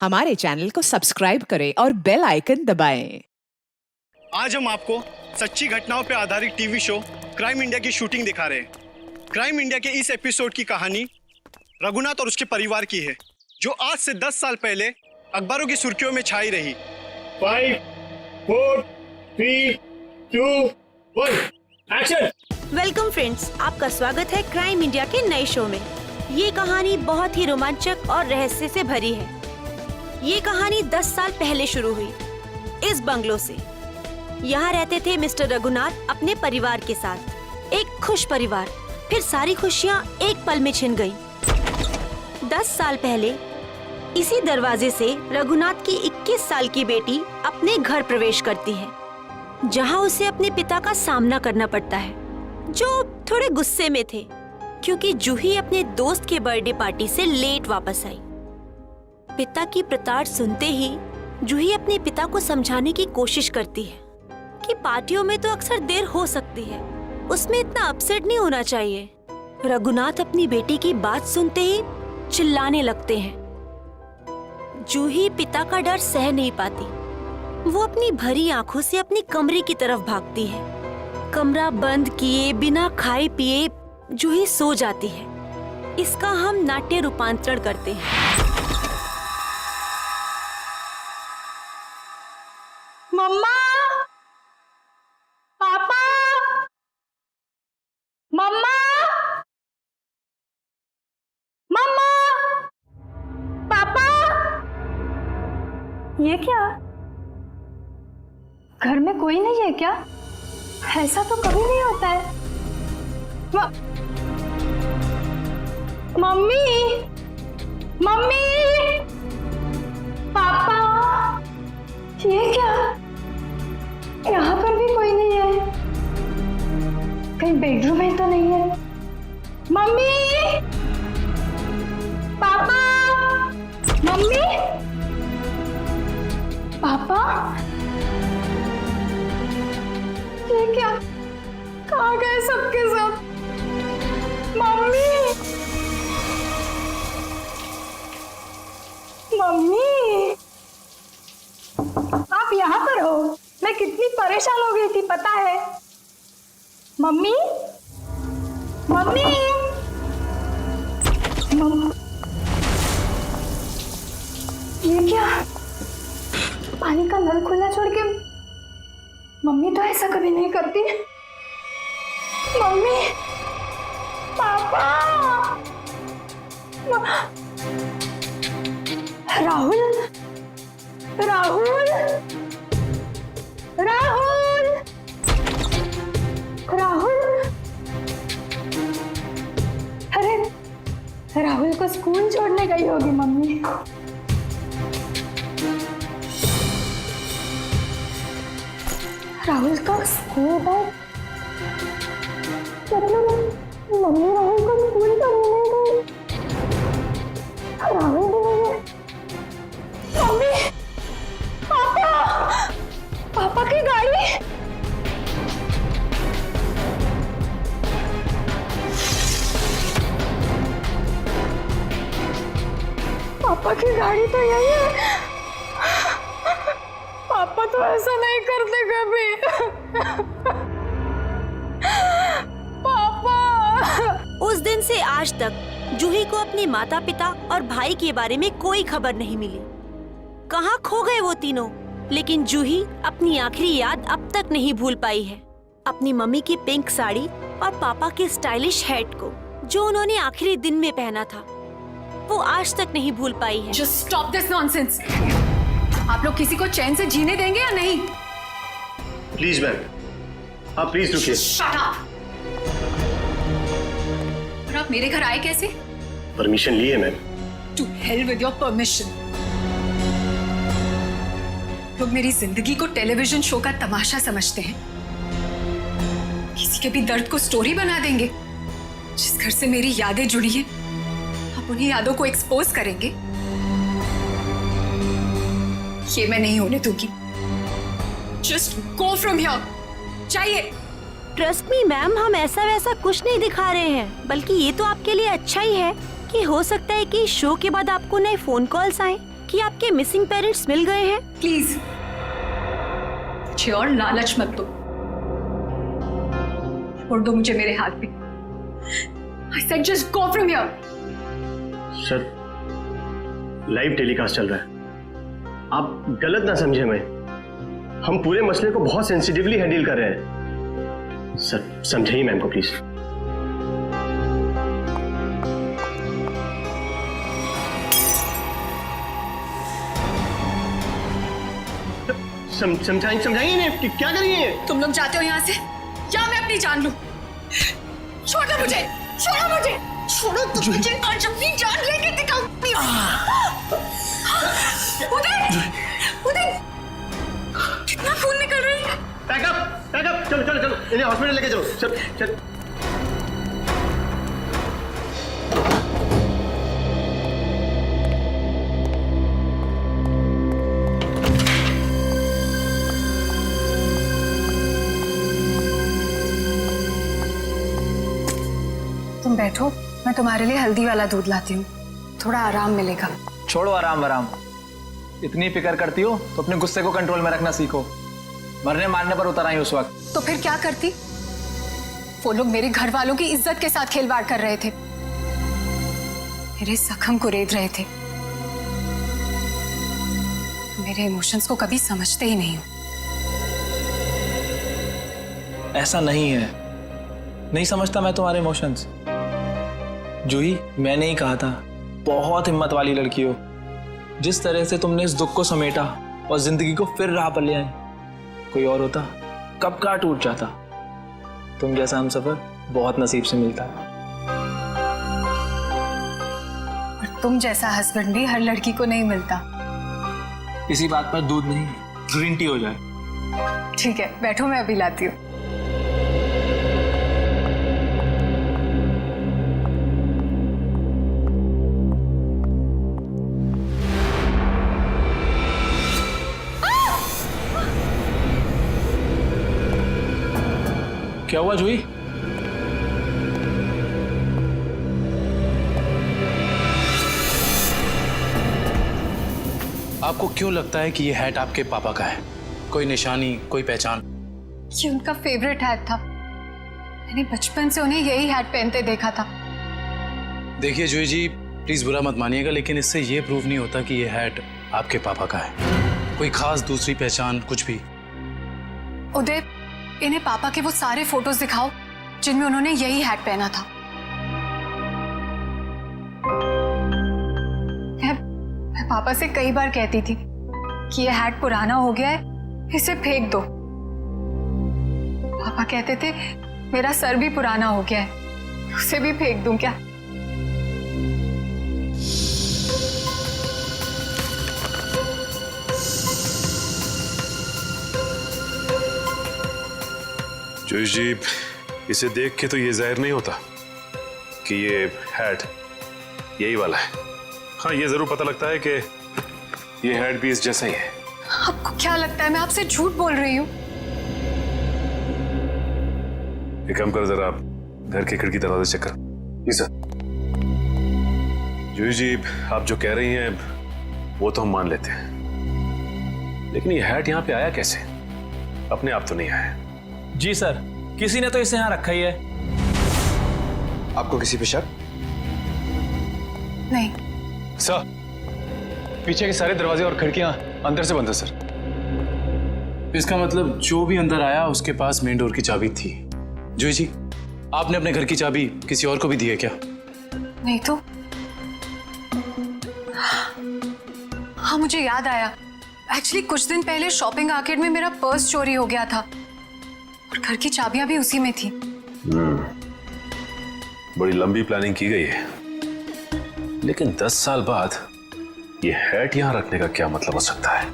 हमारे चैनल को सब्सक्राइब करें और बेल आइकन दबाएं। आज हम आपको सच्ची घटनाओं पर आधारित टीवी शो क्राइम इंडिया की शूटिंग दिखा रहे हैं। क्राइम इंडिया के इस एपिसोड की कहानी रघुनाथ और उसके परिवार की है, जो आज से 10 साल पहले अखबारों की सुर्खियों में छाई रही। 5, 4, 3, 2, 1, एक्शन। वेलकम फ्रेंड्स, आपका स्वागत है क्राइम इंडिया के नए शो में। ये कहानी बहुत ही रोमांचक और रहस्य से भरी है। ये कहानी 10 साल पहले शुरू हुई इस बंगलो से। यहाँ रहते थे मिस्टर रघुनाथ अपने परिवार के साथ। एक खुश परिवार। फिर सारी खुशियाँ एक पल में छिन गईं। 10 साल पहले इसी दरवाजे से रघुनाथ की 21 साल की बेटी अपने घर प्रवेश करती है, जहाँ उसे अपने पिता का सामना करना पड़ता है, जो थोड़े गुस्से में थे क्योंकि जूही अपने दोस्त के बर्थडे पार्टी से लेट वापस आई। पिता की प्रताड़ सुनते ही जूही अपने पिता को समझाने की कोशिश करती है कि पार्टियों में तो अक्सर देर हो सकती है, उसमें इतना अपसेट नहीं होना चाहिए। रघुनाथ अपनी बेटी की बात सुनते ही चिल्लाने लगते हैं। जूही पिता का डर सह नहीं पाती। वो अपनी भरी आंखों से अपनी कमरे की तरफ भागती है। कमरा बंद किए बिना खाए पिए जूही सो जाती है। इसका हम नाट्य रूपांतरण करते हैं। मम्मा, पापा, मम्मा, मम्मा, पापा। ये क्या? घर में कोई नहीं है क्या? ऐसा तो कभी नहीं होता है। मम्मी, मम्मी, पापा, ये क्या? यहाँ पर भी कोई नहीं है। कहीं बेडरूम में तो नहीं है। मम्मी, पापा, मम्मी, पापा, ये क्या? कहाँ गए सबके सब? मम्मी, मम्मी, आप यहाँ पर हो? मैं कितनी परेशान हो गई थी पता है? मम्मी, मम्मी, ये क्या? पानी का नल खुला छोड़ के मम्मी तो ऐसा कभी नहीं करती। मम्मी, पापा, राहुल, राहुल, राहुल, राहुल। अरे राहुल को स्कूल छोड़ने गई होगी मम्मी। राहुल का स्कूल बैग, मतलब मम्मी राहुल को स्कूल छोड़ने गई। राहुल भी नहीं है। मम्मी, पापा, पापा की गाड़ी। पापा की गाड़ी तो यही है। पापा तो ऐसा नहीं करते कभी। पापा। उस दिन से आज तक जूही को अपने माता पिता और भाई के बारे में कोई खबर नहीं मिली। कहाँ खो गए वो तीनों? लेकिन जूही अपनी आखिरी याद अब तक नहीं भूल पाई है। अपनी मम्मी की पिंक साड़ी और पापा के स्टाइलिश हैट को, जो उन्होंने आखिरी दिन में पहना था, वो आज तक नहीं भूल पाई है। Just stop this nonsense. आप लोग किसी को चैन से जीने देंगे या नहीं? प्लीज मैम, आप प्लीज रुकिए। Shut up. और आप मेरे घर आए कैसे? परमिशन लिए ma'am. To hell with your permission. लोग मेरी जिंदगी को टेलीविजन शो का तमाशा समझते हैं। किसी के भी दर्द को स्टोरी बना देंगे। जिस घर से मेरी यादें जुड़ी हैं, आप उन्हीं यादों को एक्सपोज करेंगे। ये मैं नहीं होने दूंगी। Just go from here. चाहिए। ट्रस्ट मी मैम, हम ऐसा वैसा कुछ नहीं दिखा रहे हैं, बल्कि ये तो आपके लिए अच्छा ही है कि हो सकता है कि शो के बाद आपको नए फोन कॉल्स आए कि आपके मिसिंग पेरेंट्स मिल गए हैं? प्लीज मुझे और लालच मत दो। छोड़ दो मुझे मेरे हाथ में। I said just go from here. Sir, live telecast चल रहा है, आप गलत ना समझे मैं। हम पूरे मसले को बहुत सेंसिटिवली हैंडल कर रहे हैं। सर समझाइए मैम को प्लीज। समझाइए ना कि क्या करिए। तुम लोग जाते हो यहाँ से या मैं अपनी जान लूं? छोड़ो मुझे, छोड़ो मुझे, छोड़ो तुम मुझे। आज अपनी जान लेके दिखाऊंगी। उदय, उदय, कितना खून निकल रहा है। पैकअप, पैकअप, चलो चलो चलो, इन्हें हॉस्पिटल लेके चलो। चल चल। तुम बैठो, मैं तुम्हारे लिए हल्दी वाला दूध लाती हूँ, थोड़ा आराम मिलेगा। छोड़ो आराम आराम, इतनी फिक्र करती हो तो अपने गुस्से को कंट्रोल में रखना सीखो। मरने मारने पर उतर आई उस वक्त। तो फिर क्या करती? वो लोग मेरे घर वालों की इज्जत के साथ खिलवाड़ कर रहे थे, मेरे जख्म को रेत रहे थे। मेरे इमोशंस को कभी समझते ही नहीं हो। ऐसा नहीं है, नहीं समझता मैं तुम्हारे इमोशंस। जूही, मैंने ही कहा था, बहुत हिम्मत वाली लड़की हो। जिस तरह से तुमने इस दुख को समेटा और जिंदगी को फिर राह पर ले आई, कोई और होता कब का टूट जाता। तुम जैसा हमसफर बहुत नसीब से मिलता है। और तुम जैसा हस्बैंड भी हर लड़की को नहीं मिलता। इसी बात पर दूध नहीं, ग्रीन टी हो जाए। ठीक है, बैठो, मैं अभी लाती हूँ। क्या हुआ जूही? आपको क्यों लगता है कि ये हैट आपके पापा का है? कोई निशानी, कोई पहचान? ये उनका फेवरेट हैट था। मैंने बचपन से उन्हें यही हैट पहनते देखा था। देखिए जूही जी, प्लीज बुरा मत मानिएगा, लेकिन इससे ये प्रूव नहीं होता कि ये हैट आपके पापा का है। कोई खास दूसरी पहचान कुछ भी? उदय, इन्हें पापा के वो सारे फोटोज दिखाओ जिनमें उन्होंने यही हैट पहना था। मैं पापा से कई बार कहती थी कि ये हैट पुराना हो गया है, इसे फेंक दो। पापा कहते थे मेरा सर भी पुराना हो गया है, उसे भी फेंक दूं क्या? जूही जी, इसे देख के तो ये जाहिर नहीं होता कि ये हैट यही वाला है। हाँ, ये जरूर पता लगता है कि ये हैट भी इस जैसा ही है। आपको क्या लगता है मैं आपसे झूठ बोल रही हूँ? एक काम कर, जरा घर के खिड़की दरवाजे चेक कर। जी सर। जूही जी, आप जो कह रही हैं वो तो हम मान लेते हैं, लेकिन ये हैट यहाँ पे आया कैसे? अपने आप तो नहीं आया। जी सर, किसी ने तो इसे यहाँ रखा ही है। आपको किसी पे शक? नहीं सर, पीछे के सारे दरवाजे और खिड़कियां अंदर से बंद है सर। इसका मतलब जो भी अंदर आया उसके पास मेन डोर की चाबी थी। जूही जी, आपने अपने घर की चाबी किसी और को भी दी है क्या? नहीं तो। हाँ, मुझे याद आया। एक्चुअली कुछ दिन पहले शॉपिंग आर्केड में मेरा पर्स चोरी हो गया था और घर की चाबियां भी उसी में थी। बड़ी लंबी प्लानिंग की गई है, लेकिन 10 साल बाद ये हैट यहाँ रखने का क्या मतलब हो सकता है?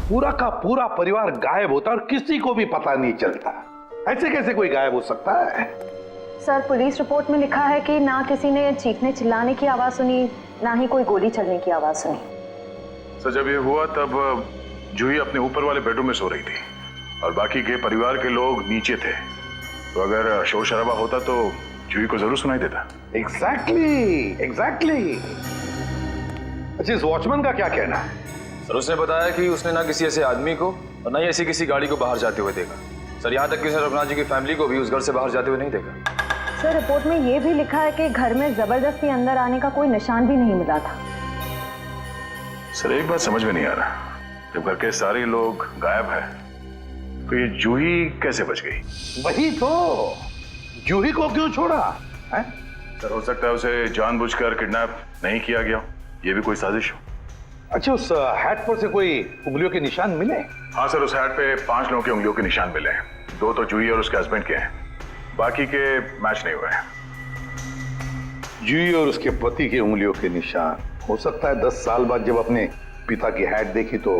पूरा का पूरा परिवार गायब होता और किसी को भी पता नहीं चलता। ऐसे कैसे कोई गायब हो सकता है? सर, पुलिस रिपोर्ट में लिखा है कि ना किसी ने चीखने चिल्लाने की आवाज सुनी, ना ही कोई गोली चलने की आवाज सुनी। सर, जब ये हुआ तब जूही अपने ऊपर वाले बेडरूम में सो रही थी और बाकी के परिवार के लोग नीचे थे, तो अगर शोर शराबा होता तो जूही को जरूर सुनाई देता। एग्जैक्टली। अच्छा, इस वॉचमैन का क्या कहना है? सर उसने बताया कि उसने ना किसी ऐसे आदमी को और ना ही ऐसी किसी गाड़ी को बाहर जाते हुए देखा। सर यहाँ तक कि उसने रघुनाथ जी की फैमिली को भी उस घर से बाहर जाते हुए नहीं देखा। सर रिपोर्ट में ये भी लिखा है कि घर में जबरदस्ती अंदर आने का कोई निशान भी नहीं मिला था। सर एक बात समझ में नहीं आ रहा, जब घर के सारे लोग गायब है तो ये जूही कैसे बच गई? वही तो, जूही को क्यों छोड़ा है? सर हो सकता है उसे जानबूझकर किडनैप नहीं किया गया, ये भी कोई साजिश हो। अच्छा, उस हैट पर से कोई उंगलियों के निशान मिले? हाँ सर, उस हैट पे 5 लोगों की उंगलियों के निशान मिले हैं। 2 तो जूही और उसके हस्बैंड के हैं, बाकी के मैच नहीं हुए हैं। जूही और उसके पति की उंगलियों के निशान। हो सकता है 10 साल बाद जब अपने पिता की हैट देखी तो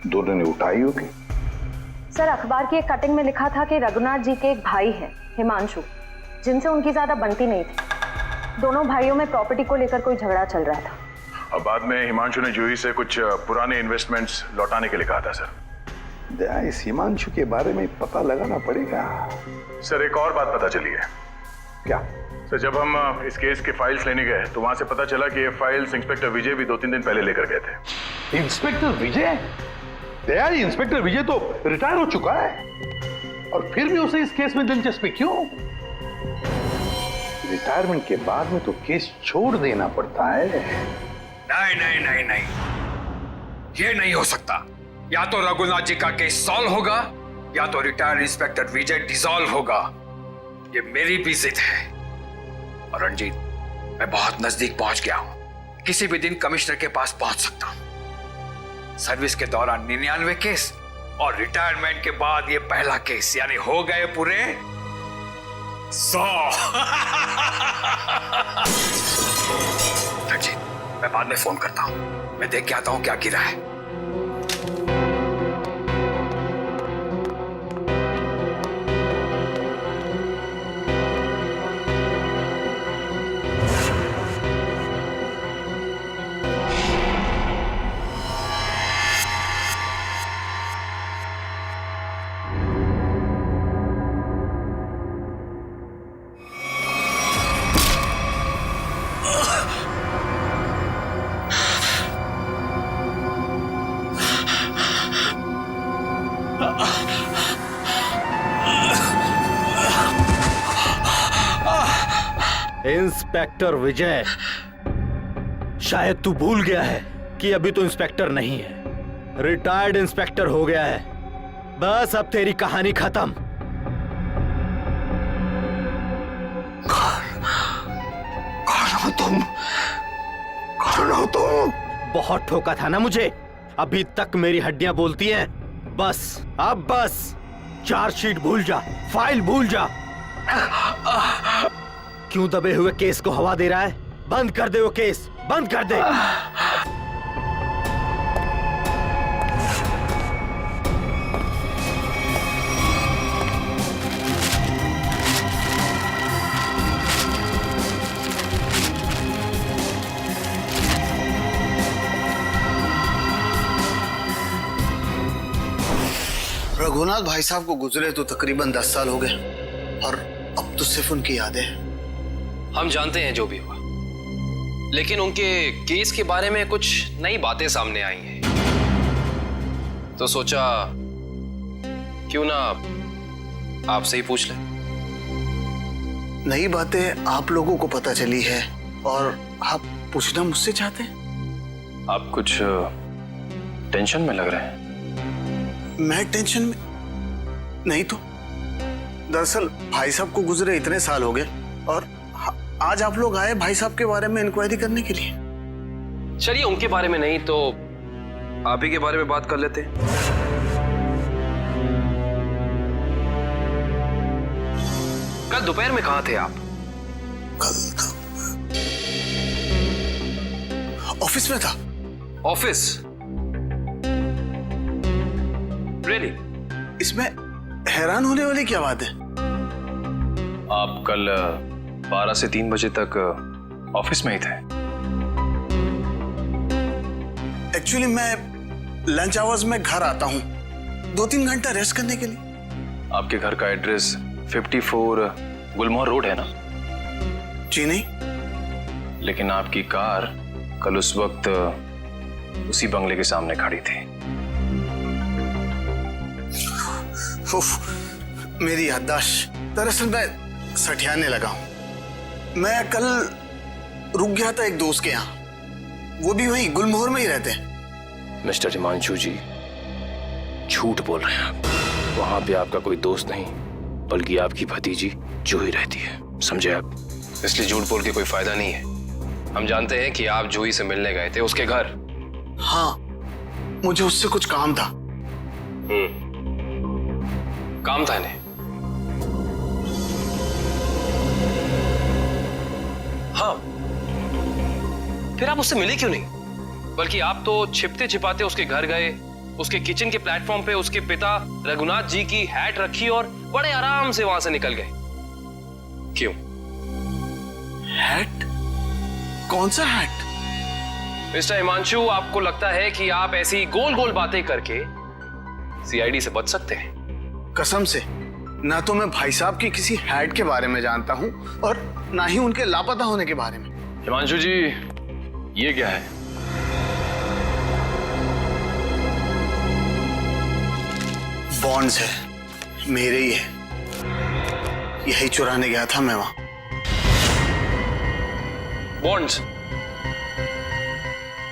दोनों ने उठाई होगी। सर अखबार की एक कटिंग में लिखा था कि रघुनाथ जी के एक भाई हैं, हिमांशु, जिनसे उनकी ज्यादा बनती नहीं थी। दोनों भाइयों में प्रॉपर्टी को लेकर कोई झगड़ा चल रहा था। और बाद में हिमांशु ने जूही से कुछ पुराने इन्वेस्टमेंट्स लौटाने के लिए कहा था। सर इस हिमांशु के बारे में पता लगाना पड़ेगा। सर एक और बात पता चली है। क्या? सर जब हम इस केस के फाइल्स लेने गए तो वहां से पता चला कि ये फाइल्स इंस्पेक्टर विजय भी 2-3 दिन पहले लेकर गए थे। इंस्पेक्टर विजय? यार इंस्पेक्टर विजय तो रिटायर हो चुका है, और फिर भी उसे इस केस में दिलचस्पी क्यों? रिटायरमेंट के बाद में तो केस छोड़ देना पड़ता है। नहीं नहीं नहीं नहीं, ये नहीं हो सकता। या तो रघुनाथ जी का केस सॉल्व होगा या तो रिटायर्ड इंस्पेक्टर विजय डिसॉल्व होगा। ये मेरी भी जिद है। और रंजीत, मैं बहुत नजदीक पहुंच गया हूं। किसी भी दिन कमिश्नर के पास पहुंच सकता हूं। सर्विस के दौरान 99 केस और रिटायरमेंट के बाद ये पहला केस, यानी हो गए पूरे 100। रंजीत, मैं बाद में फोन करता हूं। मैं देख के आता हूं क्या गिरा है। इंस्पेक्टर विजय, शायद तू भूल गया है कि अभी तो इंस्पेक्टर नहीं है, रिटायर्ड इंस्पेक्टर हो गया है। बस अब तेरी कहानी खत्म। कौन हो तुम? कौन हो तुम? बहुत ठोका था ना मुझे, अभी तक मेरी हड्डियां बोलती हैं। बस अब बस, चार्जशीट भूल जा, फाइल भूल जा। क्यों दबे हुए केस को हवा दे रहा है? बंद कर दे वो केस, बंद कर दे। रघुनाथ भाई साहब को गुजरे तो तकरीबन 10 साल हो गए और अब तो सिर्फ उनकी यादें हैं। हम जानते हैं जो भी हुआ, लेकिन उनके केस के बारे में कुछ नई बातें सामने आई हैं, तो सोचा क्यों ना आपसे ही पूछ लें। नई बातें आप लोगों को पता चली है और आप पूछना मुझसे चाहते हैं? आप कुछ टेंशन में लग रहे हैं। मैं टेंशन में नहीं तो। दरअसल भाई साहब को गुजरे इतने साल हो गए और आज आप लोग आए भाई साहब के बारे में इंक्वायरी करने के लिए। चलिए उनके बारे में नहीं तो आप ही के बारे में बात कर लेते। कल दोपहर में कहां थे आप? कल ऑफिस में था। ऑफिस? रियली? इसमें हैरान होने वाली क्या बात है? आप कल 12 से 3 बजे तक ऑफिस में ही थे। एक्चुअली मैं लंच आवर्स में घर आता हूँ 2-3 घंटा रेस्ट करने के लिए। आपके घर का एड्रेस 54 गुलमोहर रोड है ना? जी नहीं। लेकिन आपकी कार कल उस वक्त उसी बंगले के सामने खड़ी थी। उफ, मेरी याददाश्त। दरअसल मैं सठियाने लगा हूं। मैं कल रुक गया था एक दोस्त के यहाँ, वो भी वहीं गुलमोहर में ही रहते हैं। मिस्टर हिमांशु जी, झूठ बोल रहे हैं आप। वहां पे आपका कोई दोस्त नहीं, बल्कि आपकी भतीजी जूही रहती है, समझे आप? इसलिए झूठ बोल के कोई फायदा नहीं है। हम जानते हैं कि आप जूही से मिलने गए थे उसके घर। हाँ, मुझे उससे कुछ काम था। काम था इन्हें? हाँ, फिर आप उससे मिले क्यों नहीं? बल्कि आप तो छिपते छिपाते उसके घर गए, उसके किचन के प्लेटफॉर्म पे उसके पिता रघुनाथ जी की हैट रखी और बड़े आराम से वहां से निकल गए। क्यों? हैट? कौन सा हैट? मिस्टर हिमांशु, आपको लगता है कि आप ऐसी गोल गोल बातें करके सीआईडी से बच सकते हैं? कसम से, ना तो मैं भाई साहब की किसी हैट के बारे में जानता हूं और ना ही उनके लापता होने के बारे में। हिमांशु जी, ये क्या है? बॉन्ड्स है, मेरे ही है। यही चुराने गया था मैं वहां। बॉन्ड्स?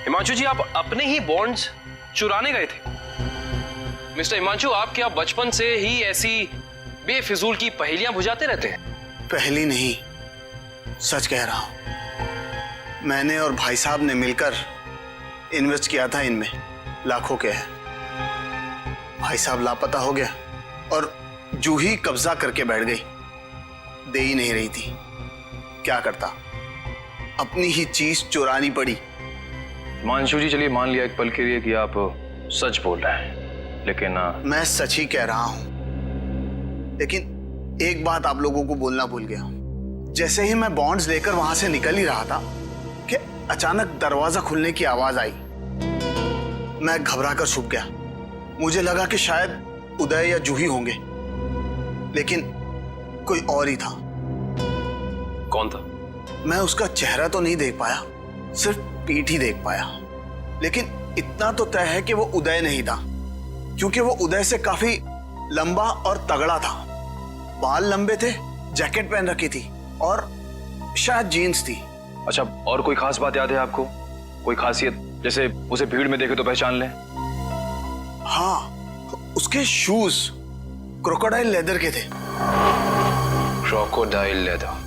हिमांशु जी, आप अपने ही बॉन्ड्स चुराने गए थे? मिस्टर हिमांशु, आप क्या बचपन से ही ऐसी बेफिजूल की पहेलियां बुझाते रहते हैं? पहली नहीं, सच कह रहा हूं। मैंने और भाई साहब ने मिलकर इन्वेस्ट किया था इनमें, लाखों के हैं। भाई साहब लापता हो गया और जूही कब्जा करके बैठ गई, दे ही नहीं रही थी। क्या करता, अपनी ही चीज चुरानी पड़ी। हिमांशु जी, चलिए मान लिया एक पल के लिए कि आप सच बोल रहे हैं, लेकिन मैं सच ही कह रहा हूं। लेकिन एक बात आप लोगों को बोलना भूल गया। जैसे ही मैं बॉन्ड्स लेकर वहां से निकल ही रहा था कि अचानक दरवाजा खुलने की आवाज आई। मैं घबरा कर छुप गया। मुझे लगा कि शायद उदय या जूही होंगे, लेकिन कोई और ही था। कौन था? मैं उसका चेहरा तो नहीं देख पाया, सिर्फ पीठ ही देख पाया। लेकिन इतना तो तय है कि वो उदय नहीं था, क्योंकि वो उदय से काफी लंबा और तगड़ा था। बाल लंबे थे, जैकेट पहन रखी थी और शायद जीन्स थी। अच्छा, और कोई खास बात याद है आपको? कोई खासियत, जैसे उसे भीड़ में देखे तो पहचान लें? हाँ, उसके शूज क्रोकोडाइल लेदर के थे। Crocodile leather?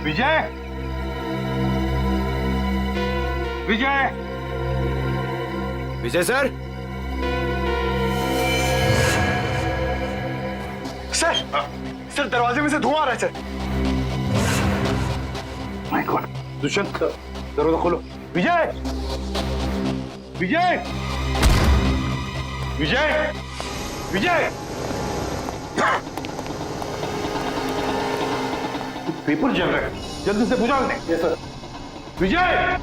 Vijay, Vijay, Vijay sir. Sir दरवाजे में से धुआं आ रहा है सर। माय गॉड, दुष्यंत दरवाजा खोलो। विजय, विजय, विजय, विजय, पेपर जल रहा है, जल्दी से बुझा लें। Yes sir. Vijay,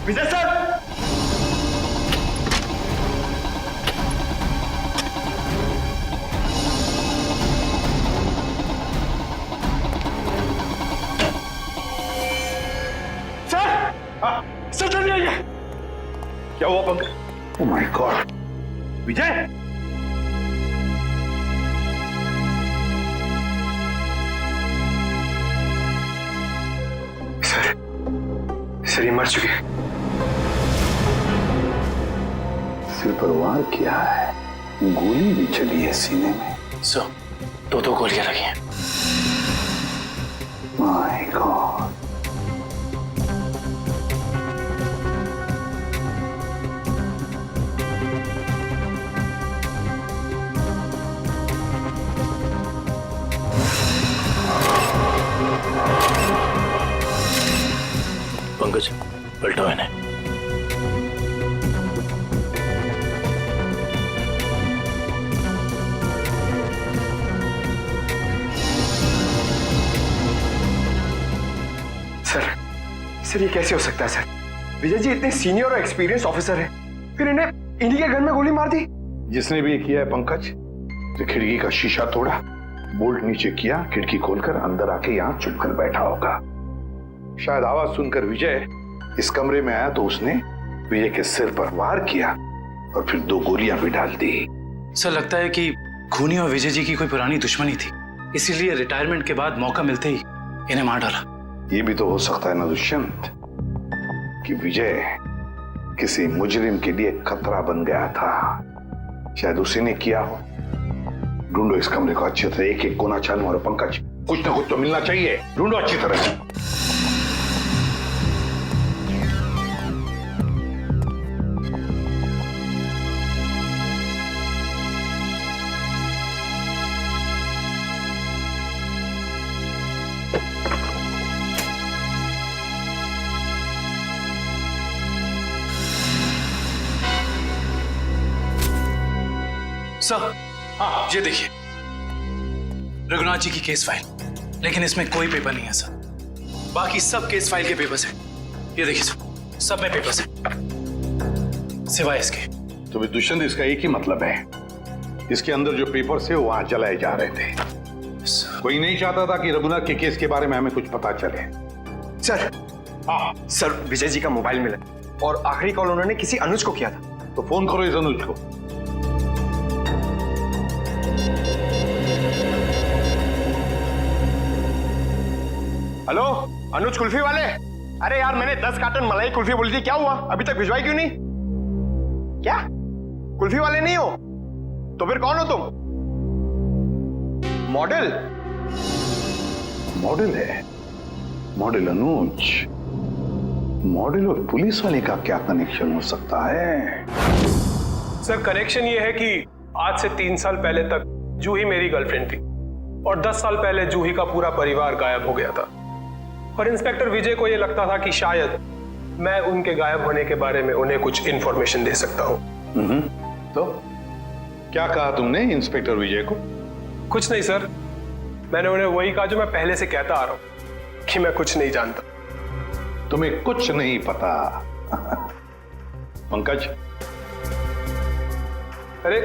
Vijay sir, sir जल्दी आइए। क्या हुआ Pankaj? Oh my God, Vijay, sir ये मर चुके हैं। सिर पर वार किया है, गोली भी चली है सीने में। सर, दो गोलियां लगी हैं। माय गॉड, पंकज, पलटाओ इन्हें। सर ये कैसे हो सकता है सर? विजय जी इतने सीनियर और एक्सपीरियंस ऑफिसर हैं, फिर इन्हें इन्हीं के घर में गोली मार दी। जिसने भी ये किया है पंकज, जो खिड़की का शीशा तोड़ा, बोल्ट नीचे किया, खिड़की खोलकर अंदर आके यहाँ चुप कर बैठा होगा। शायद आवाज सुनकर विजय इस कमरे में आया तो उसने विजय के सिर पर वार किया और फिर 2 गोलियां भी डाल दी। सर लगता है कि खूनी और विजय जी की कोई पुरानी दुश्मनी थी, इसीलिए रिटायरमेंट के बाद मौका मिलते ही इन्हें मार डाला। ये भी तो हो सकता है ना दुष्यंत कि विजय किसी मुजरिम के लिए खतरा बन गया था, शायद उसी ने किया हो। ढूंढो इस कमरे को अच्छी तरह, एक एक कोना छानो। और पंकज, कुछ ना कुछ तो मिलना चाहिए, ढूंढो अच्छी तरह से। सर हाँ, ये देखिए रघुनाथ जी की केस फाइल, लेकिन इसमें कोई पेपर नहीं है सर। बाकी सब केस फाइल के पेपर्स हैं। ये देखिए सर, सब में पेपर्स हैं सिवाय इसके। तो भी दुष्यंत, इसका एक ही मतलब है, इसके अंदर जो पेपर्स है वो वहां जलाए जा रहे थे। कोई नहीं चाहता था कि रघुनाथ के केस के बारे में हमें कुछ पता चले। सर हाँ सर, विजय जी का मोबाइल मिला और आखिरी कॉल उन्होंने किसी अनुज को किया था। तो फोन करो इस अनुज को। हेलो अनुज कुल्फी वाले, अरे यार मैंने 10 कार्टन मलाई कुल्फी बोली थी, क्या हुआ? अभी तक भिजवाई क्यों नहीं? क्या कुल्फी वाले नहीं हो? तो फिर कौन हो तुम? मॉडल? मॉडल है? मॉडल अनुज? मॉडल और पुलिस वाले का क्या कनेक्शन हो सकता है? सर कनेक्शन ये है कि आज से 3 साल पहले तक जूही मेरी गर्लफ्रेंड थी और 10 साल पहले जूही का पूरा परिवार गायब हो गया था। और इंस्पेक्टर विजय को यह लगता था कि शायद मैं उनके गायब होने के बारे में उन्हें कुछ इंफॉर्मेशन दे सकता हूं। तो क्या कहा तुमने इंस्पेक्टर विजय को? कुछ नहीं सर, मैंने उन्हें वही कहा जो मैं पहले से कहता आ रहा हूं कि मैं कुछ नहीं जानता। तुम्हें कुछ नहीं पता? पंकज, अरे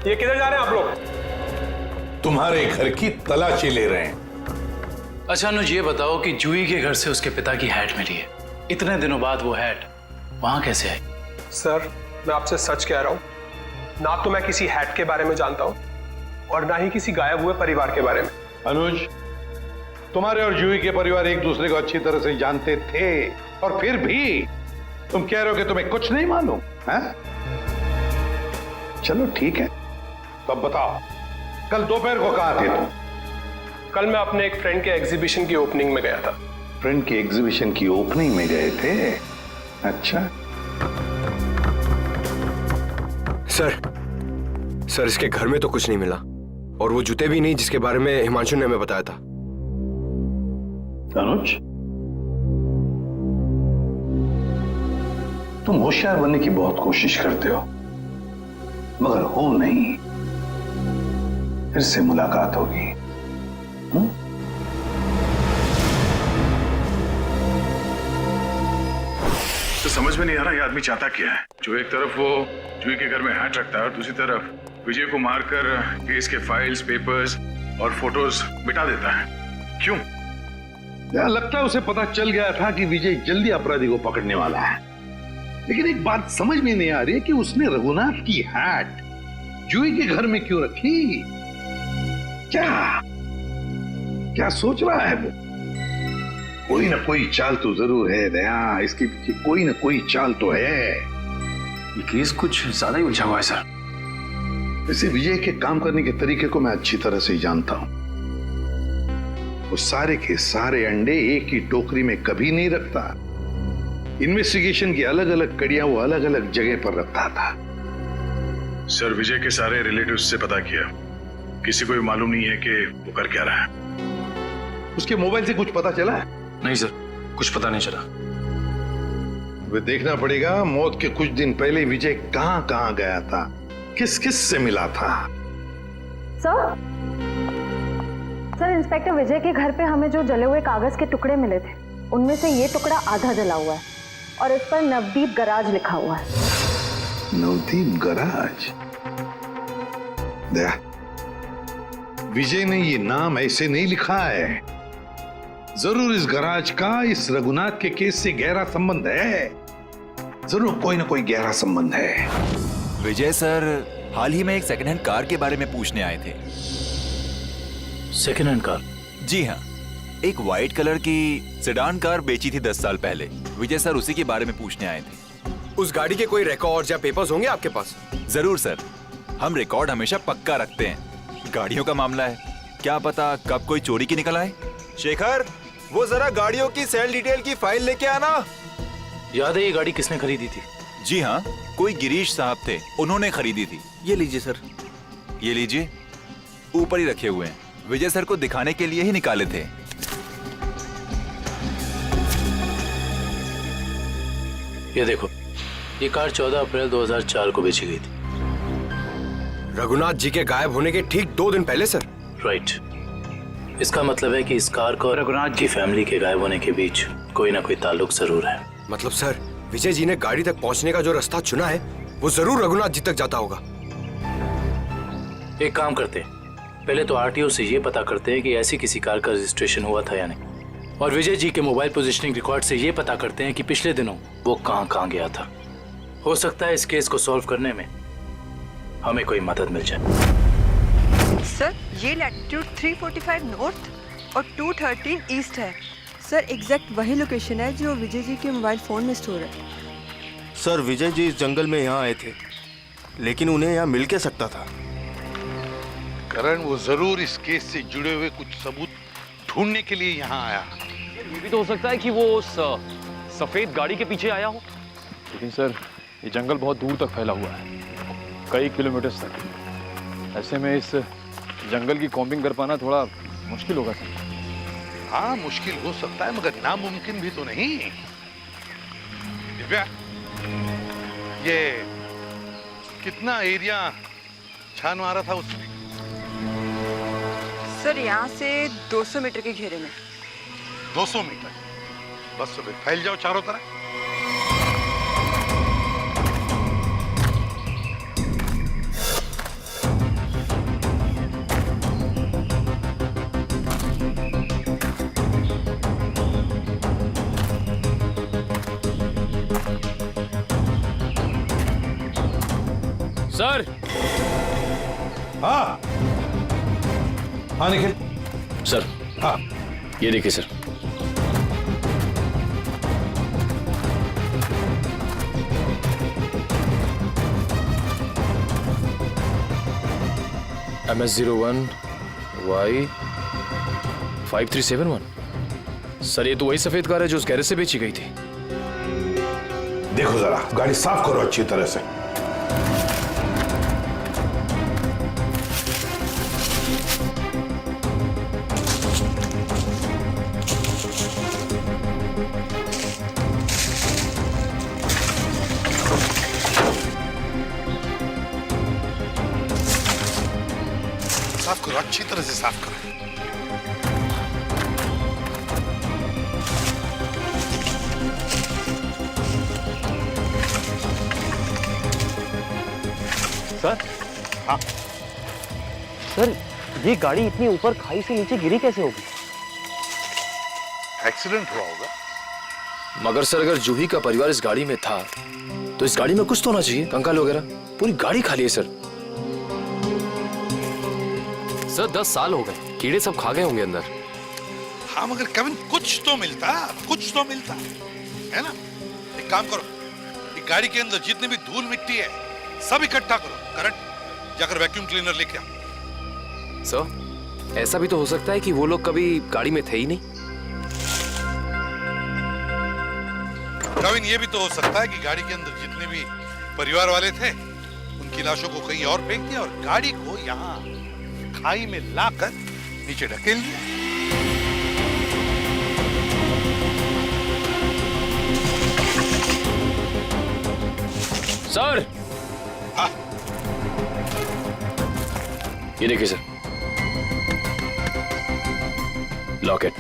ये किधर जा रहे हैं आप लोग? तुम्हारे घर की तलाशी ले रहे हैं। अच्छा अनुज, ये बताओ कि जूही के घर से उसके पिता की हैट मिली है, इतने दिनों बाद वो हैट वहां कैसे आई? सर मैं आपसे सच कह रहा हूं, ना तो मैं किसी हैट के बारे में जानता हूं और ना ही किसी गायब हुए परिवार के बारे में। अनुज, तुम्हारे और जूही के परिवार एक दूसरे को अच्छी तरह से जानते थे और फिर भी तुम कह रहे हो कि तुम्हें कुछ नहीं मालूम है? चलो ठीक है, तो अब बताओ कल दोपहर को कहां थे तुम? कल मैं अपने एक फ्रेंड के एग्जीबिशन की ओपनिंग में गया था। फ्रेंड की एग्जीबिशन की ओपनिंग में गए थे? अच्छा। सर इसके घर में तो कुछ नहीं मिला और वो जूते भी नहीं जिसके बारे में हिमांशु ने हमें बताया था। अनुज, तुम होशियार बनने की बहुत कोशिश करते हो मगर हो नहीं। फिर से मुलाकात होगी। तो समझ में नहीं आ रहा ये आदमी चाहता क्या है। जो एक तरफ वो जूही के घर में हैट रखता है और दूसरी तरफ विजय को मारकर केस के फाइल्स, पेपर्स और फोटोज मिटा देता है। क्यों? लगता है उसे पता चल गया था कि विजय जल्दी अपराधी को पकड़ने वाला है। लेकिन एक बात समझ में नहीं आ रही है कि उसने रघुनाथ की हैट जूही के घर में क्यों रखी? क्या सोच रहा है वो? कोई ना कोई चाल तो जरूर है दया, इसके पीछे कोई ना कोई चाल तो है। ये केस कुछ ज्यादा ही उलझा हुआ है सर। वैसे विजय के काम करने के तरीके को मैं अच्छी तरह से जानता हूं। वो सारे के सारे अंडे एक ही टोकरी में कभी नहीं रखता। इन्वेस्टिगेशन की अलग अलग कड़ियां वो अलग अलग जगह पर रखता था। सर विजय के सारे रिलेटिव्स से पता किया, किसी को भी मालूम नहीं है कि वो कर क्या रहा है। उसके मोबाइल से कुछ पता चला है? नहीं सर, कुछ पता नहीं चला। वे देखना पड़ेगा मौत के कुछ दिन पहले विजय कहां कहां गया था, किस किस से मिला था। सर इंस्पेक्टर विजय के घर पे हमें जो जले हुए कागज के टुकड़े मिले थे उनमें से ये टुकड़ा आधा जला हुआ है और इस पर नवदीप गराज लिखा हुआ है। नवदीप गराज? दया, विजय ने ये नाम ऐसे नहीं लिखा है। जरूर इस गराज का इस रघुनाथ के केस से गहरा संबंध है। जरूर कोई ना कोई गहरा संबंध है। विजय सर हाल ही में एक सेकंड हैंड कार के बारे में पूछने आए थे। Second hand car? जी हाँ, एक व्हाइट कलर की सेडान कार बेची थी 10 साल पहले। विजय सर उसी के बारे में पूछने आए थे। उस गाड़ी के कोई रिकॉर्ड या पेपर्स होंगे आपके पास? जरूर सर, हम रिकॉर्ड हमेशा पक्का रखते हैं। गाड़ियों का मामला है, क्या पता कब कोई चोरी की निकल आए। शेखर, वो जरा गाड़ियों की सेल डिटेल की फाइल लेके आना। याद है ये गाड़ी किसने खरीदी थी? जी हाँ, कोई गिरीश साहब थे, उन्होंने खरीदी थी। ये लीजिए सर। ये लीजिए, ऊपर ही रखे हुए हैं, विजय सर को दिखाने के लिए ही निकाले थे। ये देखो, ये कार 14 अप्रैल 2004 को बेची गई थी। रघुनाथ जी के गायब होने के ठीक 2 दिन पहले सर? राइट। इसका मतलब है कि इस कार को रघुनाथ की फैमिली के गायब होने के बीच कोई ना कोई ताल्लुक जरूर है। मतलब सर, विजय जी ने गाड़ी तक पहुंचने का जो रास्ता चुना है वो जरूर रघुनाथ जी तक जाता होगा। एक काम करते हैं, पहले तो आरटीओ से ये पता करते हैं कि ऐसी किसी कार का रजिस्ट्रेशन हुआ था या नहीं, और विजय जी के मोबाइल पोजीशनिंग रिकॉर्ड से ये पता करते हैं कि पिछले दिनों वो कहाँ गया था। हो सकता है इस केस को सॉल्व करने में हमें कोई मदद मिल जाए। सर, ये लैटिट्यूड 345 नॉर्थ और 213 ईस्ट है। सर, एग्जैक्ट वही लोकेशन है जो विजय जी के मोबाइल फोन में स्टोर है। सर, विजय जी इस जंगल में यहाँ आए थे, लेकिन उन्हें यहाँ मिल के सकता था। करण, वो जरूर इस केस से जुड़े हुए कुछ सबूत ढूंढने के लिए यहाँ आया। ये भी तो हो सकता है कि वो उस सफेद गाड़ी के पीछे आया हो। लेकिन सर, ये जंगल बहुत दूर तक फैला हुआ है, कई किलोमीटर तक। ऐसे में इस जंगल की कॉम्बिंग कर पाना थोड़ा मुश्किल होगा सर। हाँ, मुश्किल हो सकता है, मगर नामुमकिन भी तो नहीं। दिव्या, ये कितना एरिया छान मारा था उसने? सर, यहाँ से 200 मीटर के घेरे में। 200 मीटर? बस फिर फैल जाओ चारों तरफ। सर। हाँ हाँ निखिल। सर, हाँ, ये देखिए सर। MS01 Y 5371। सर, ये तो वही सफेद कार है जो उस गैरेज से बेची गई थी। देखो जरा, गाड़ी साफ करो अच्छी तरह से। साफ करो, अच्छी तरह से साफ करो। सर। हाँ सर, ये गाड़ी इतनी ऊपर खाई से नीचे गिरी कैसे होगी? एक्सीडेंट हुआ होगा। मगर सर, अगर जूही का परिवार इस गाड़ी में था तो इस गाड़ी में कुछ तो होना चाहिए, कंकाल वगैरह। पूरी गाड़ी खाली है सर। सर, 10 साल हो गए, कीड़े सब खा गए होंगे अंदर। हाँ, मगर केविन कुछ तो मिलता है ना। एक काम करो, एक गाड़ी के अंदर जितनी भी धूल मिट्टी है सब इकट्ठा करो। करण, जाकर वैक्यूम क्लीनर लेके आओ। सर, ऐसा भी तो हो सकता है कि वो लोग कभी गाड़ी में थे ही नहीं। केविन, ये भी तो हो सकता है कि गाड़ी के अंदर जितने भी परिवार वाले थे उनकी लाशों को कहीं और फेंक दिया और गाड़ी को यहाँ खाई में लाकर नीचे ढकेल दिया। सर। हाँ, ये देखिए सर, लॉकेट।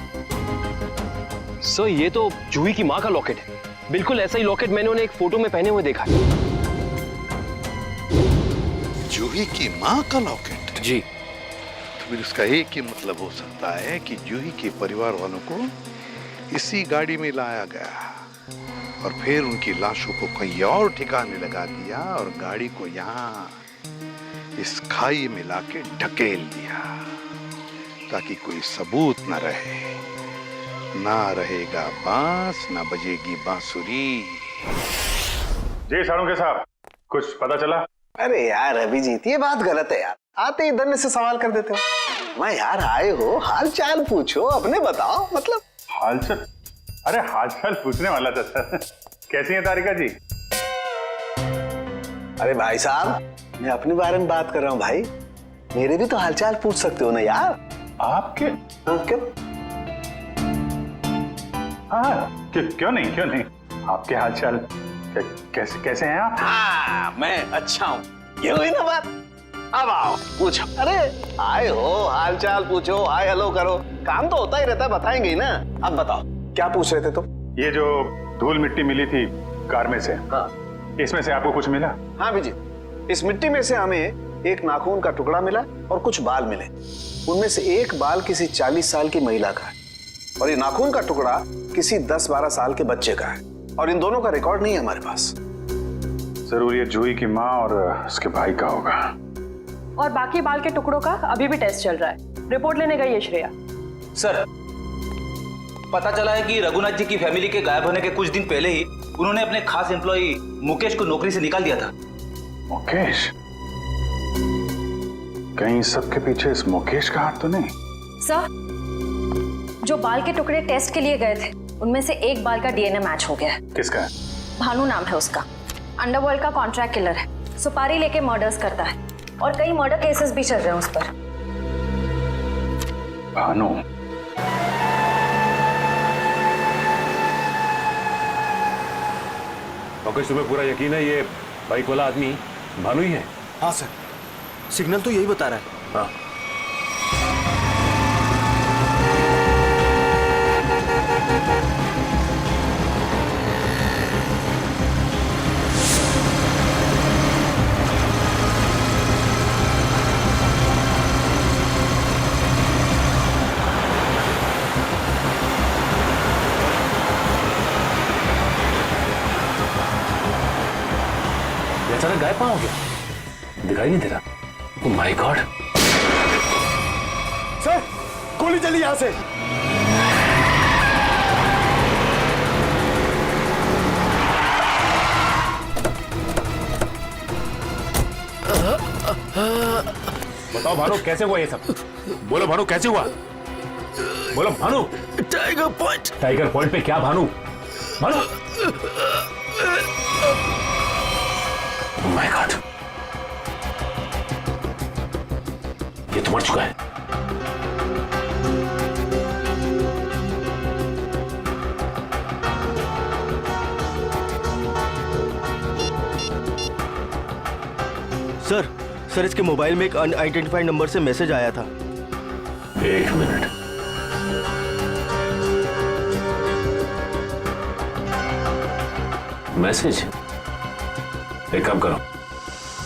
सर ये तो जूही की माँ का लॉकेट है। बिल्कुल ऐसा ही लॉकेट मैंने उन्हें एक फोटो में पहने हुए देखा है। जूही की माँ का लॉकेट? जी। तो फिर उसका एक ही मतलब हो सकता है कि जूही के परिवार वालों को इसी गाड़ी में लाया गया और फिर उनकी लाशों को कहीं और ठिकाने लगा दिया और गाड़ी को यहाँ इस खाई में लाके ढकेल दिया ताकि कोई सबूत न रहे। ना रहेगा बांस, ना बजेगी बांसुरी। जी साळुंखे साहब, कुछ पता चला? अरे यार अभिजीत, ये बात गलत है यार। आते ही धन्य से सवाल कर देते हो। मैं यार आए हो, हाल चाल पूछो, अपने बताओ। मतलब हाल चाल? अरे हाल चाल पूछने वाला था सर। कैसी है तारिका जी? अरे भाई साहब, मैं अपने बारे में बात कर रहा हूँ भाई। मेरे भी तो हालचाल पूछ सकते हो ना यार। आपके? हाँ, क्यों? हाँ, क्यों नहीं। आपके हालचाल कैसे हैं आप? हाँ, मैं अच्छा हूँ। ये हुई ना बात। अब आओ पूछो। अरे आए हो, हालचाल पूछो, हाय हेलो करो। काम तो होता ही रहता है, बताएंगे ही ना। अब बताओ क्या पूछ रहे थे तुम? ये जो धूल मिट्टी मिली थी कार में से, हाँ, इसमें से आपको कुछ मिला? हाँ विजय, इस मिट्टी में से हमें एक नाखून का टुकड़ा मिला और कुछ बाल मिले। उनमें से एक बाल किसी 40 साल की महिला का है और ये नाखून का टुकड़ा किसी 10-12 साल के बच्चे का है। और इन दोनों का रिकॉर्ड नहीं है हमारे पास। जरूर ये जूही की माँ और उसके भाई का होगा। और बाकी बाल के टुकड़ों का अभी भी टेस्ट चल रहा है। रिपोर्ट लेने गई है श्रेया। सर, पता चला है कि रघुनाथ जी की फैमिली के गायब होने के कुछ दिन पहले ही उन्होंने अपने खास एम्प्लॉय मुकेश को नौकरी से निकाल दिया था। मुकेश? कहीं सबके पीछे इस मुकेश का हाथ तो नहीं? सर, जो बाल के टुकड़े टेस्ट के लिए गए थे उनमें से एक बाल का डीएनए मैच हो गया है। किसका है? भानु नाम है उसका। अंडरवर्ल्ड का कॉन्ट्रैक्ट किलर है। सुपारी लेके मर्डर्स करता है और कई मर्डर केसेस भी चल रहे हैं उस पर। भानु? मुकेश, तुम्हें पूरा यकीन है ये बाइक वाला आदमी भानु ही है? हाँ सर, सिग्नल तो यही बता रहा है। हाँ। अचानक गायब कहाँ हो गया? दिखाई नहीं दे रहा। ओह माय गॉड! सर, गोली चली यहां से। बताओ भानु, कैसे हुआ ये सब? बोलो भानु, कैसे हुआ? बोलो Bhanu. Tiger point. Tiger point पे क्या भानु? भानु! ओह माय गॉड! ये तो मर चुका है। सर, इसके मोबाइल में एक अनआइडेंटिफाइड नंबर से मैसेज आया था। एक मिनट। मैसेज? एक काम करो,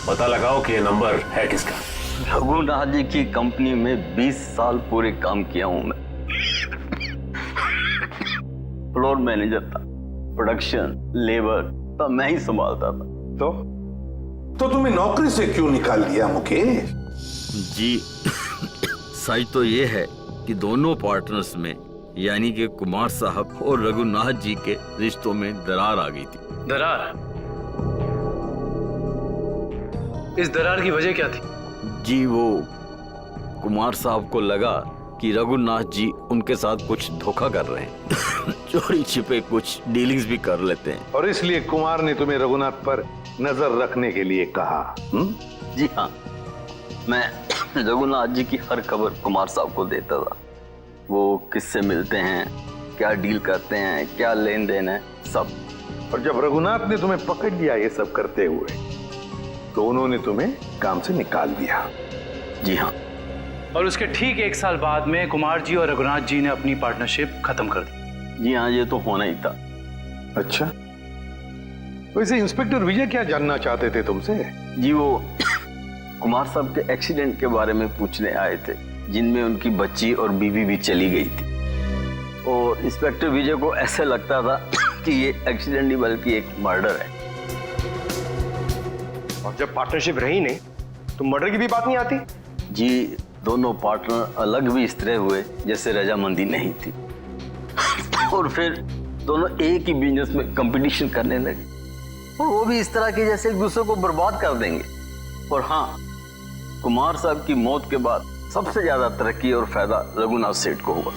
पता लगाओ कि ये नंबर है किसका। रघुनाथ जी की कंपनी में 20 साल पूरे काम किया हूं मैं। फ्लोर मैनेजर था, प्रोडक्शन, लेबर सब मैं ही संभालता था। तो तुम्हें नौकरी से क्यों निकाल दिया मुकेश? जी सच तो ये है कि दोनों पार्टनर्स में यानी कि कुमार साहब और रघुनाथ जी के रिश्तों में दरार आ गई थी। दरार? इस दरार की वजह क्या थी? जी वो कुमार साहब को लगा कि रघुनाथ जी उनके साथ कुछ धोखा कर रहे हैं। चोरी छिपे कुछ डीलिंग्स भी कर लेते हैं। और इसलिए कुमार ने तुम्हें रघुनाथ पर नजर रखने के लिए कहा। जी हाँ, मैं रघुनाथ जी की हर खबर कुमार साहब को देता था। वो किससे मिलते हैं, क्या डील करते हैं, क्या लेन देन है, सब। और जब रघुनाथ ने तुम्हें पकड़ लिया ये सब करते हुए तो उन्होंने तुम्हें काम से निकाल दिया। जी हाँ। और उसके ठीक 1 साल बाद में कुमार जी और रघुनाथ जी ने अपनी पार्टनरशिप खत्म कर दी। जी हाँ, ये तो होना ही था। अच्छा, वैसे इंस्पेक्टर विजय क्या जानना चाहते थे तुमसे? जी वो कुमार साहब के एक्सीडेंट के बारे में पूछने आए थे, जिनमें उनकी बच्ची और बीवी भी चली गई थी। और इंस्पेक्टर विजय को ऐसा लगता था कि ये एक्सीडेंट नहीं बल्कि एक मर्डर है। और जब पार्टनरशिप रही नहीं तो मर्डर की भी बात नहीं आती? जी दोनों पार्टनर अलग भी इस तरह हुए जैसे रजामंदी नहीं थी। और फिर दोनों एक ही बिजनेस में कंपटीशन करने लगे, और वो भी इस तरह के जैसे एक दूसरे को बर्बाद कर देंगे। और हाँ, कुमार साहब की मौत के बाद सबसे ज्यादा तरक्की और फायदा रघुनाथ सेठ को हुआ।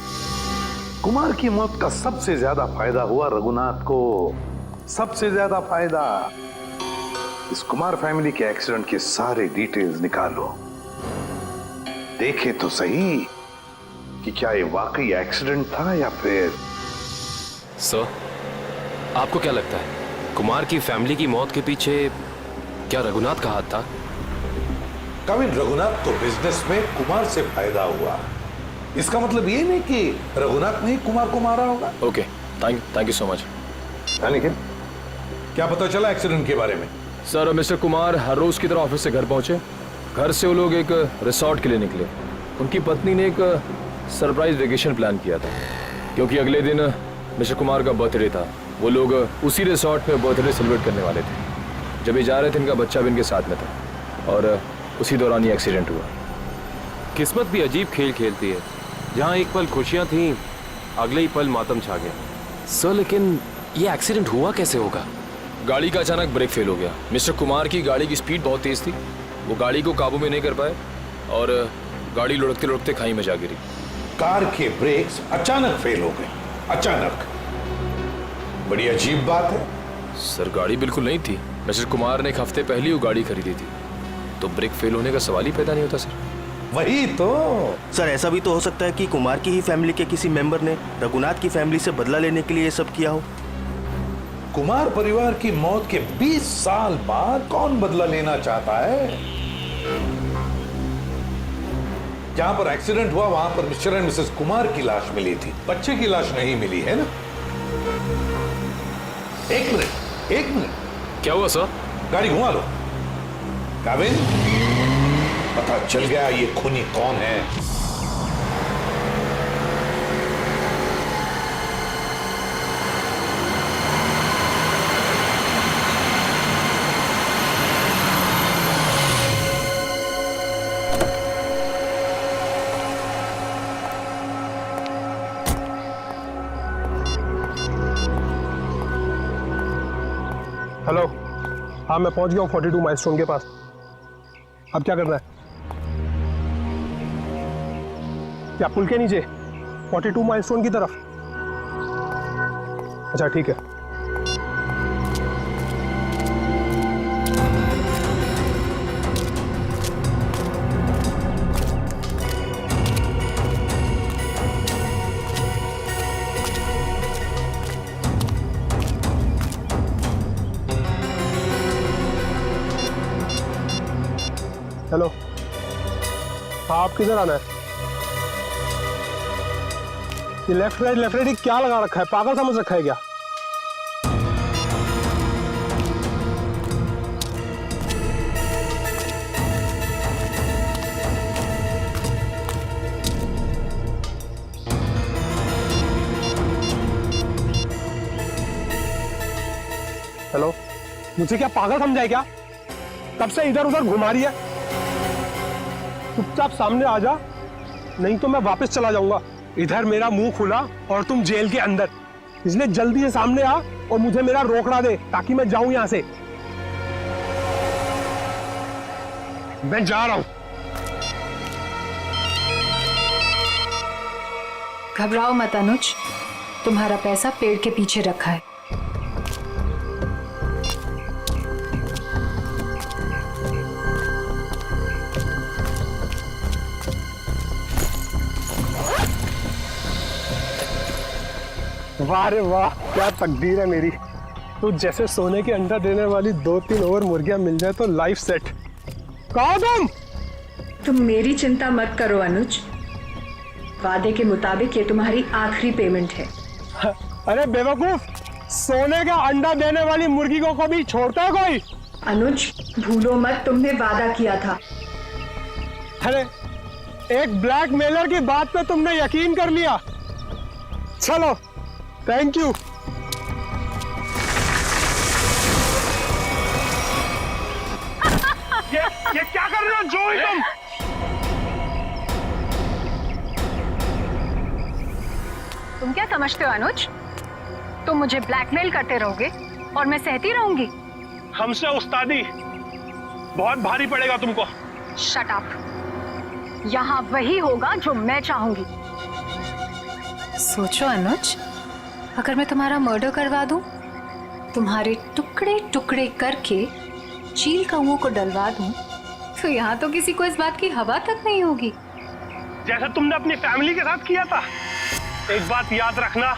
कुमार की मौत का सबसे ज्यादा फायदा हुआ रघुनाथ को। सबसे ज्यादा फायदा। इस कुमार फैमिली के एक्सीडेंट के सारे डिटेल्स निकालो, देखे तो सही कि क्या ये वाकई एक्सीडेंट था या फिर। सर, आपको क्या लगता है कुमार की फैमिली की मौत के पीछे क्या रघुनाथ का हाथ था? कविन, रघुनाथ को बिजनेस में कुमार से फायदा हुआ, इसका मतलब ये नहीं कि रघुनाथ ने कुमार को मारा होगा। Okay, thank you so much. लेकिन क्या पता चला एक्सीडेंट के बारे में? सर, मिस्टर कुमार हर रोज की तरह ऑफिस से घर पहुंचे। घर से वो लोग एक रिसोर्ट के लिए निकले। उनकी पत्नी ने एक सरप्राइज वेकेशन प्लान किया था, क्योंकि अगले दिन मिस्टर कुमार का बर्थडे था। वो लोग उसी रिसोर्ट पे बर्थडे सेलिब्रेट करने वाले थे। जब ये जा रहे थे, इनका बच्चा भी इनके साथ में था, और उसी दौरान ये एक्सीडेंट हुआ। किस्मत भी अजीब खेल खेलती है, जहाँ एक पल खुशियाँ थीं, अगले ही पल मातम छा गया। सर, लेकिन ये एक्सीडेंट हुआ कैसे होगा? गाड़ी का अचानक ब्रेक फेल हो गया। मिस्टर कुमार की गाड़ी की स्पीड बहुत तेज थी, वो गाड़ी को काबू में नहीं कर पाए और गाड़ी लुढ़कते लुढ़कते खाई में जा गिरी। कार के ब्रेक्स अचानक फेल हो गए। अचानक, बड़ी अजीब बात है। सर, गाड़ी बिल्कुल नहीं थी। मिस्टर कुमार ने एक हफ्ते पहले वो गाड़ी खरीदी थी, तो ब्रेक फेल होने का सवाल ही पैदा नहीं होता। सर, वही तो। सर, ऐसा भी तो हो सकता है कि कुमार की ही फैमिली के किसी मेंबर ने रघुनाथ की फैमिली से बदला लेने के लिए ये सब किया हो। कुमार परिवार की मौत के 20 साल बाद कौन बदला लेना चाहता है? जहां पर एक्सीडेंट हुआ वहां पर मिस्टर एंड मिसेस कुमार की लाश मिली थी, बच्चे की लाश नहीं मिली है ना? एक मिनट। क्या हुआ सर? गाड़ी घुमा लो। काविन, पता चल गया ये खूनी कौन है। हेलो, हाँ मैं पहुंच गया हूँ 42 माइलस्टोन के पास। अब क्या करना है? क्या पुल के नीचे 42 माइलस्टोन की तरफ? अच्छा ठीक है। हेलो, हाँ आप किधर आना है? ये लेफ्ट राइट क्या लगा रखा है? पागल समझ रखा है क्या? हेलो, मुझे क्या पागल समझा है क्या? कब से इधर उधर घुमा रही है? चुपचाप सामने आ जा, नहीं तो मैं वापस चला जाऊंगा। इधर मेरा मुंह खुला और तुम जेल के अंदर, इसलिए जल्दी से सामने आ और मुझे मेरा रोकड़ा दे ताकि मैं जाऊं यहां से। मैं जा रहा हूं। घबराओ मत अनुज, तुम्हारा पैसा पेड़ के पीछे रखा है। वाह रे वाह, क्या तकदीर है मेरी। तो जैसे सोने के अंडा देने वाली 2-3 और मुर्गियां मिल जाए तो लाइफ सेट। कहो तुम मेरी चिंता मत करो अनुज, वादे के मुताबिक ये तुम्हारी आखिरी पेमेंट है। अरे बेवकूफ, सोने का अंडा देने वाली मुर्गी को कभी छोड़ता है कोई? अनुज भूलो मत, तुमने वादा किया था। अरे एक ब्लैकमेलर की बात पे तुमने यकीन कर लिया। चलो, थैंक यू। ये क्या कर रहे हो जोई तुम? तुम क्या समझते हो अनुज? तुम मुझे ब्लैकमेल करते रहोगे और मैं सहती रहूंगी? हमसे उस्तादी बहुत भारी पड़ेगा तुमको। Shut up. यहाँ वही होगा जो मैं चाहूंगी। सोचो अनुज, अगर मैं तुम्हारा मर्डर करवा दूं, तुम्हारे टुकड़े टुकड़े करके चील कौओं को डलवा दूं, तो यहाँ तो किसी को इस बात की हवा तक नहीं होगी। जैसे तुमने अपनी फैमिली के साथ किया था। एक बात याद रखना,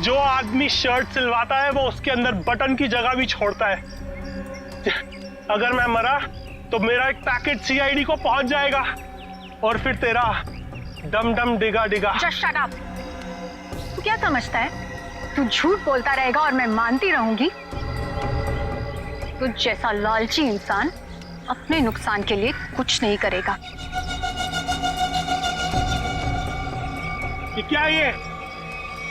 जो आदमी शर्ट सिलवाता है वो उसके अंदर बटन की जगह भी छोड़ता है। अगर मैं मरा तो मेरा एक पैकेट सीआईडी को पहुंच जाएगा और फिर तेरा डम डम डिगा डिगा। Just shut up। तू क्या समझता है? तू झूठ बोलता रहेगा और मैं मानती रहूंगी? तू जैसा लालची इंसान अपने नुकसान के लिए कुछ नहीं करेगा। ये क्या है ये?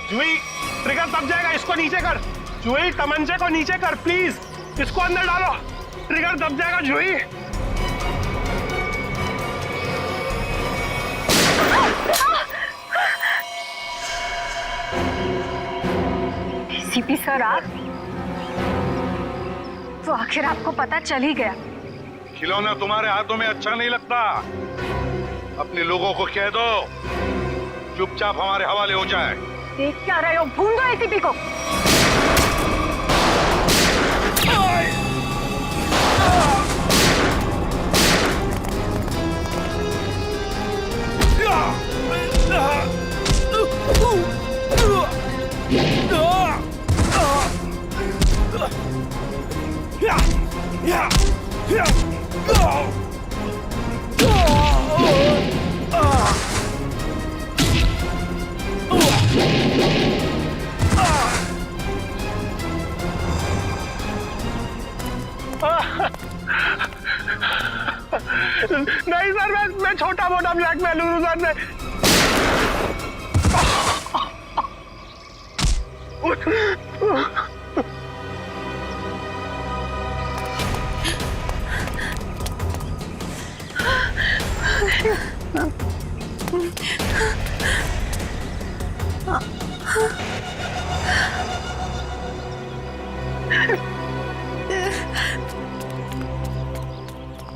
जुई, ट्रिगर दब जाएगा, इसको नीचे कर। जुई, तमंचे को नीचे कर प्लीज, इसको अंदर डालो, ट्रिगर दब जाएगा जुई। सीपी सर, आप तो आखिर आपको पता चल ही गया। खिलौना तुम्हारे हाथों में अच्छा नहीं लगता। अपने लोगों को कह दो चुपचाप हमारे हवाले हो जाए। देख क्या रहे हो? भून दो एसीपी को। नहीं सर, मैं छोटा मोटा ब्लैकमेल हूँ सर।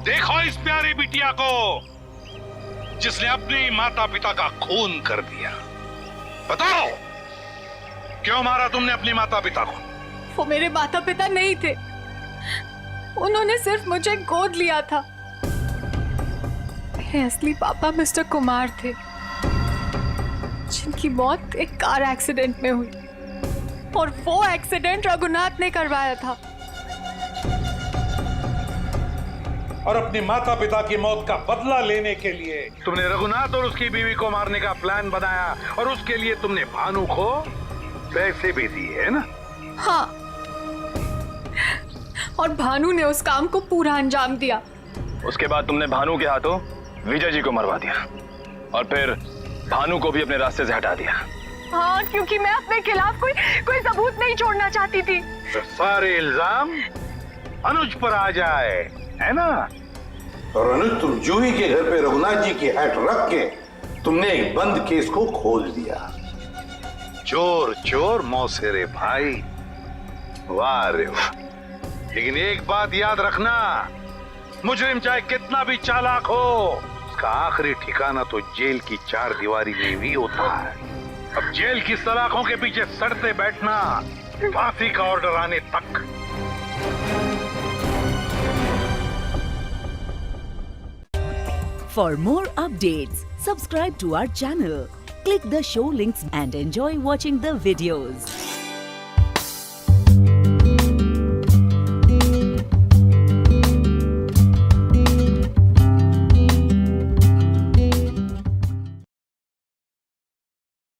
देखो इस प्यारी बिटिया को जिसने अपने माता पिता का खून कर दिया। बताओ क्यों मारा तुमने अपने माता पिता को? वो मेरे माता पिता नहीं थे, उन्होंने सिर्फ मुझे गोद लिया था। मेरे असली पापा मिस्टर कुमार थे, जिनकी मौत एक कार एक्सीडेंट में हुई, और वो एक्सीडेंट रघुनाथ ने करवाया था। और अपनी माता पिता की मौत का बदला लेने के लिए तुमने रघुनाथ और उसकी बीवी को मारने का प्लान बनाया, और उसके लिए तुमने भानु को पैसे भी दिए, है ना? हाँ, और भानु ने उस काम को पूरा अंजाम दिया। उसके बाद तुमने भानु के हाथों विजय जी को मरवा दिया और फिर भानु को भी अपने रास्ते से हटा दिया। हाँ, क्योंकि मैं अपने खिलाफ कोई सबूत नहीं छोड़ना चाहती थी। तो सारे इल्जाम अनुज पर आ जाए, है ना? और अनुज, तुम जूही के घर पे रघुनाथ जी की हैट रख के तुमने एक बंद केस को खोल दिया। चोर चोर मौसेरे भाई, वाह रे वाह। लेकिन एक बात याद रखना, मुजरिम चाहे कितना भी चालाक हो, उसका आखिरी ठिकाना तो जेल की चार दीवारी में भी होता है। अब जेल की सलाखों के पीछे सड़ते बैठना फांसी का ऑर्डर आने तक। For more updates, subscribe to our channel, click the show links and enjoy watching the videos.